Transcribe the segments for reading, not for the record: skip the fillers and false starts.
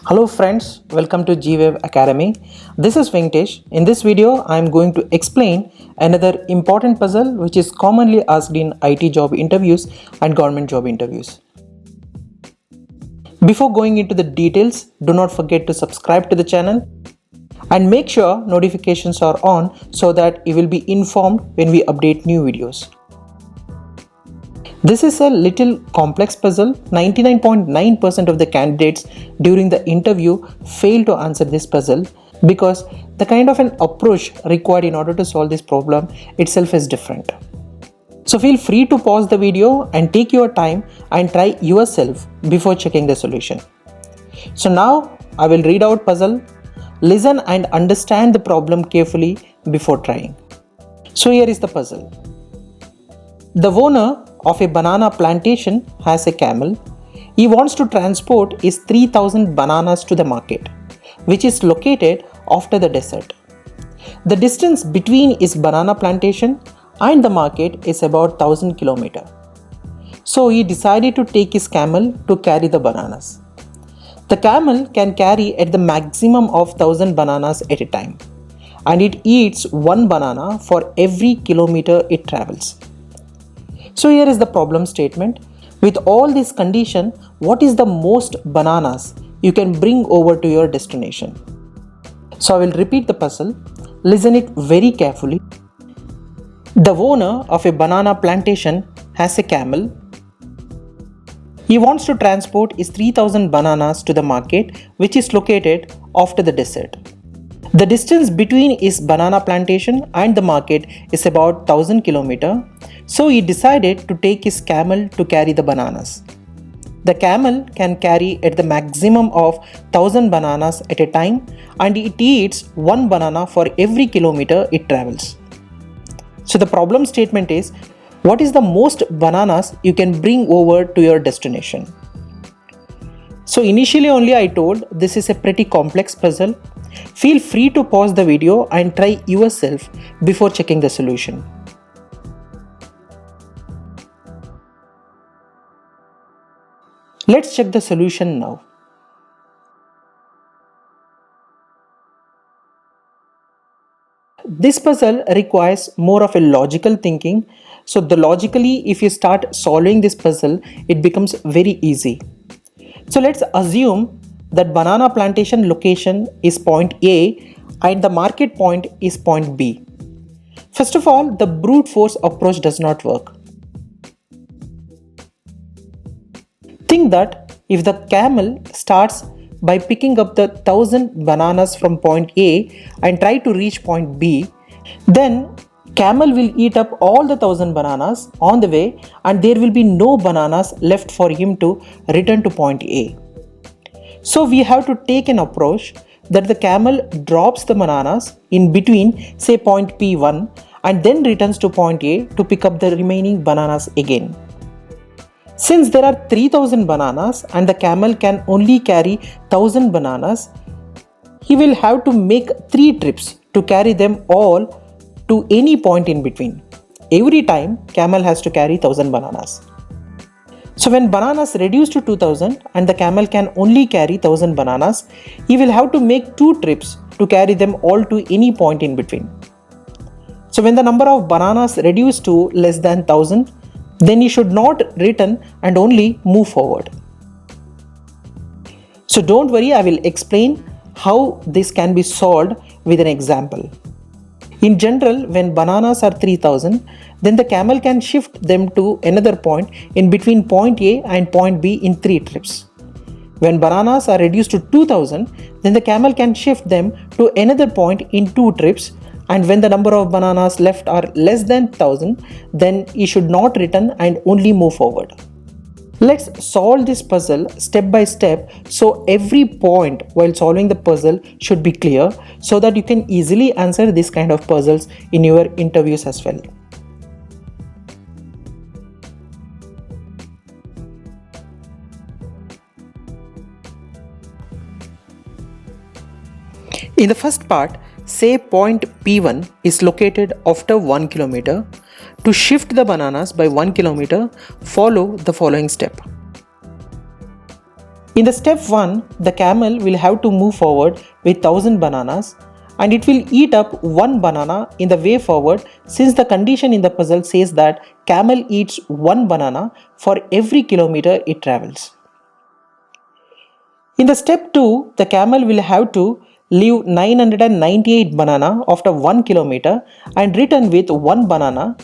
Hello friends, welcome to GWeb Academy. This is Venkatesh. In this video, I am going to explain another important puzzle which is commonly asked in IT job interviews and government job interviews. Before going into the details, do not forget to subscribe to the channel and make sure notifications are on so that you will be informed when we update new videos. This is a little complex puzzle. 99.9% of the candidates during the interview fail to answer this puzzle because the kind of an approach required in order to solve this problem itself is different. So feel free to pause the video and take your time and try yourself before checking the solution. So now I will read out puzzle, listen and understand the problem carefully before trying. So here is the puzzle. The owner of a banana plantation has a camel. He wants to transport his 3000 bananas to the market, which is located after the desert. The distance between his banana plantation and the market is about 1000 kilometre. So he decided to take his camel to carry the bananas. The camel can carry at the maximum of 1000 bananas at a time, and it eats one banana for every kilometre it travels. So here is the problem statement. With all this condition, what is the most bananas you can bring over to your destination? So I will repeat the puzzle. Listen it very carefully. The owner of a banana plantation has a camel. He wants to transport his 3000 bananas to the market, which is located after the desert. The distance between his banana plantation and the market is about 1000 kilometre. So he decided to take his camel to carry the bananas. The camel can carry at the maximum of 1000 bananas at a time, and it eats one banana for every kilometre it travels. So the problem statement is, what is the most bananas you can bring over to your destination? So initially only I told this is a pretty complex puzzle. Feel free to pause the video and try yourself before checking the solution. Let's check the solution now. This puzzle requires more of a logical thinking. So logically, if you start solving this puzzle, it becomes very easy. So let's assume that banana plantation location is point A and the market point is point B. First of all, the brute force approach does not work. Think that if the camel starts by picking up the 1000 bananas from point A and try to reach point B, then camel will eat up all the 1000 bananas on the way and there will be no bananas left for him to return to point A. So we have to take an approach that the camel drops the bananas in between, say point P1, and then returns to point A to pick up the remaining bananas again. Since there are 3000 bananas and the camel can only carry 1000 bananas, he will have to make 3 trips to carry them all to any point in between. Every time, camel has to carry 1000 bananas. So when bananas reduce to 2000 and the camel can only carry 1000 bananas, he will have to make 2 trips to carry them all to any point in between. So when the number of bananas reduce to less than 1000, then he should not return and only move forward. So don't worry, I will explain how this can be solved with an example. In general, when bananas are 3000, then the camel can shift them to another point in between point A and point B in 3 trips. When bananas are reduced to 2000, then the camel can shift them to another point in 2 trips, and when the number of bananas left are less than 1000, then he should not return and only move forward. Let's solve this puzzle step by step, so every point while solving the puzzle should be clear so that you can easily answer this kind of puzzles in your interviews as well. In the first part, say point P1 is located after 1 kilometer. To shift the bananas by 1 kilometer, follow the following step. In the step 1, the camel will have to move forward with 1000 bananas and it will eat up one banana in the way forward, since the condition in the puzzle says that camel eats one banana for every kilometer it travels. In the step 2, the camel will have to leave 998 banana after 1 kilometer and return with one banana,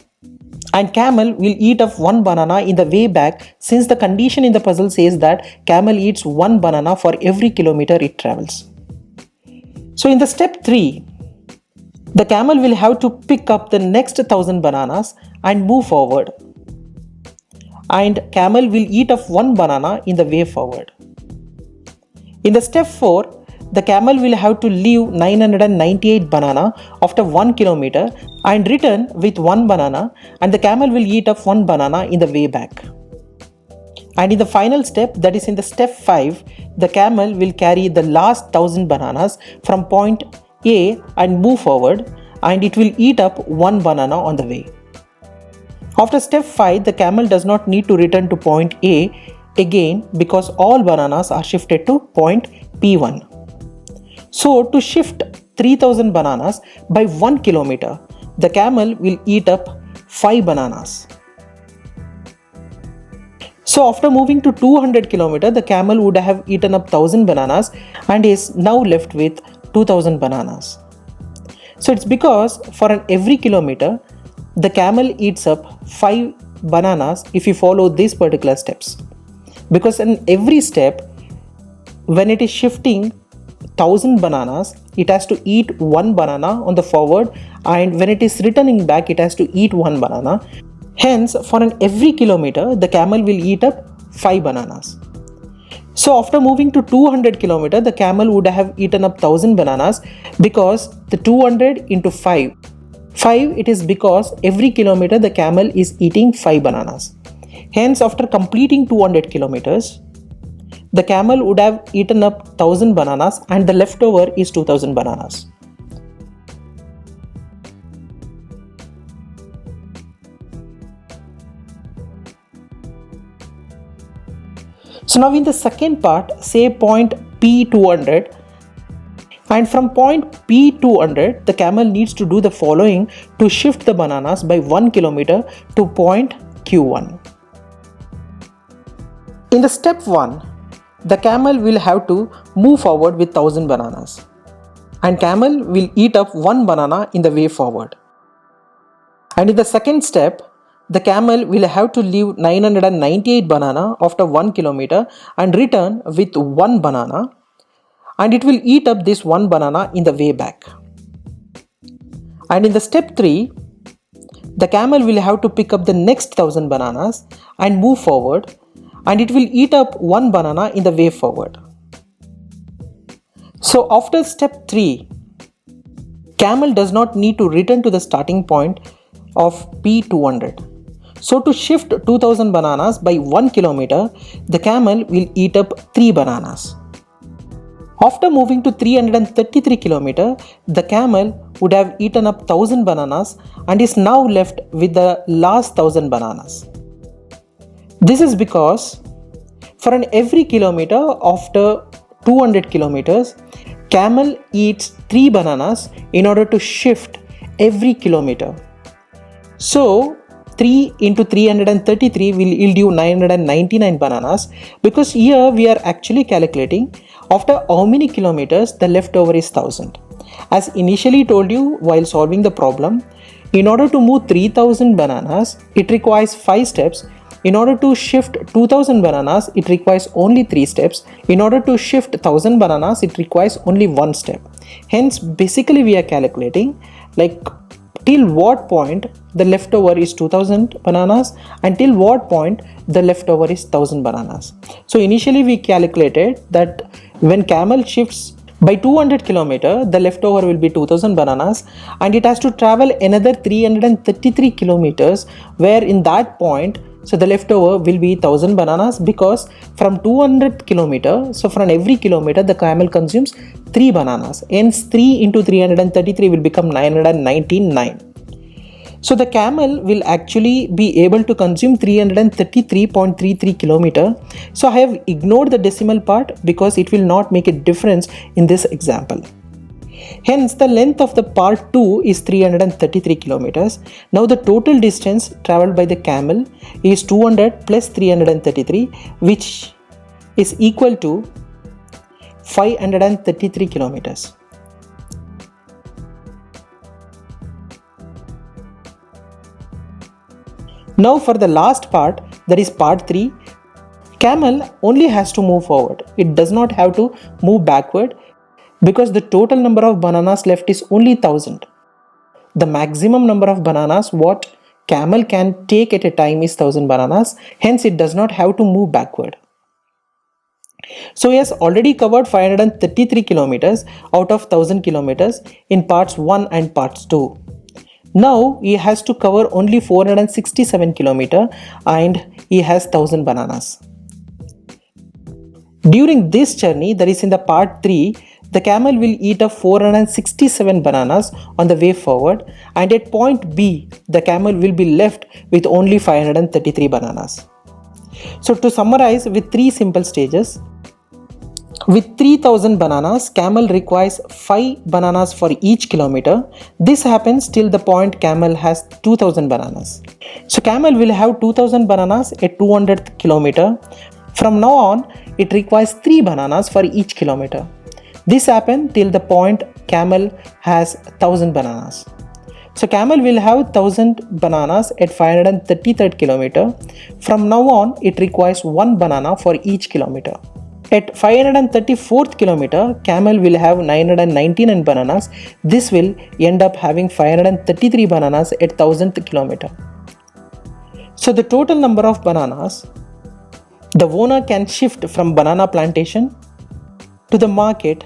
and camel will eat up one banana in the way back, since the condition in the puzzle says that camel eats one banana for every kilometer it travels. So in the step 3, the camel will have to pick up the next 1000 bananas and move forward, and camel will eat up one banana in the way forward. In the step 4, the camel will have to leave 998 banana after 1 kilometer and return with one banana, and the camel will eat up one banana in the way back. And in the final step, that is in the step 5, the camel will carry the last 1000 bananas from point A and move forward, and it will eat up one banana on the way. After step 5, the camel does not need to return to point A again because all bananas are shifted to point P1. So to shift 3000 bananas by 1 kilometer, the camel will eat up 5 bananas. So after moving to 200 km, the camel would have eaten up 1000 bananas and is now left with 2000 bananas. So it's because for every kilometer, the camel eats up 5 bananas if you follow these particular steps. Because in every step, when it is shifting 1000 bananas, it has to eat one banana on the forward, and when it is returning back, it has to eat one banana. Hence, for every kilometer, the camel will eat up 5 bananas. So after moving to 200 km, the camel would have eaten up 1000 bananas, because the 200 into 5, it is because every kilometer the camel is eating 5 bananas. Hence, after completing 200 kilometers, the camel would have eaten up 1000 bananas and the leftover is 2000 bananas. So now in the second part, say point P200, and from point P200, the camel needs to do the following to shift the bananas by 1 kilometer to point Q1. In the step 1, the camel will have to move forward with 1000 bananas, and camel will eat up one banana in the way forward. And in the second step, the camel will have to leave 998 banana after 1 kilometer and return with one banana, and it will eat up this one banana in the way back. And in the step 3, the camel will have to pick up the next 1000 bananas and move forward, and it will eat up one banana in the way forward. So after step 3, camel does not need to return to the starting point of P200. So to shift 2000 bananas by 1 kilometer, the camel will eat up 3 bananas. After moving to 333 km, the camel would have eaten up 1000 bananas and is now left with the last 1000 bananas. This is because for every kilometer after 200 kilometers, camel eats 3 bananas in order to shift every kilometer. So 3 into 333 will yield you 999 bananas, because here we are actually calculating after how many kilometers the leftover is 1000. As initially told you while solving the problem, in order to move 3000 bananas, it requires 5 steps. In order to shift 2000 bananas, it requires only 3 steps. In order to shift 1000 bananas, it requires only 1 step. Hence, basically we are calculating like till what point the leftover is 2000 bananas and till what point the leftover is 1000 bananas. So initially we calculated that when camel shifts by 200 km, the leftover will be 2000 bananas, and it has to travel another 333 kilometers, where in that point, so the leftover will be 1000 bananas, because from 200 km, so from every kilometer the camel consumes 3 bananas. Hence 3 into 333 will become 999. So the camel will actually be able to consume 333.33 kilometer. So I have ignored the decimal part because it will not make a difference in this example. Hence, the length of the part 2 is 333 kilometers. Now the total distance traveled by the camel is 200 plus 333, which is equal to 533 kilometers. Now for the last part, that is part 3, camel only has to move forward. It does not have to move backward because the total number of bananas left is only 1000. The maximum number of bananas what camel can take at a time is 1000 bananas. Hence it does not have to move backward. So he has already covered 533 kilometers out of 1000 kilometers in parts 1 and parts 2. Now he has to cover only 467 kilometers and he has 1000 bananas. During this journey, that is in the part 3, the camel will eat up 467 bananas on the way forward, and at point B, the camel will be left with only 533 bananas. So to summarize with 3 simple stages, with 3000 bananas, camel requires 5 bananas for each kilometer. This happens till the point camel has 2000 bananas. So camel will have 2000 bananas at 200th kilometer. From now on, it requires 3 bananas for each kilometer. This happens till the point camel has 1000 bananas. So camel will have 1000 bananas at 533rd kilometer. From now on, it requires 1 banana for each kilometer. At 534th kilometer, camel will have 999 bananas. This will end up having 533 bananas at 1000th kilometer. So the total number of bananas the owner can shift from banana plantation to the market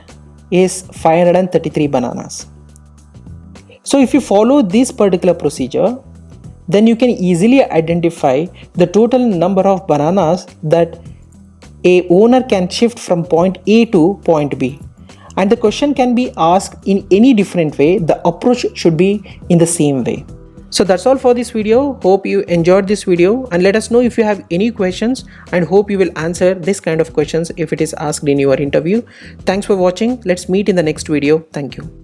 is 533 bananas. So if you follow this particular procedure, then you can easily identify the total number of bananas that a owner can shift from point A to point B. And the question can be asked in any different way. The approach should be in the same way. So that's all for this video. Hope you enjoyed this video and let us know if you have any questions, and hope you will answer this kind of questions if it is asked in your interview. Thanks for watching. Let's meet in the next video. Thank you.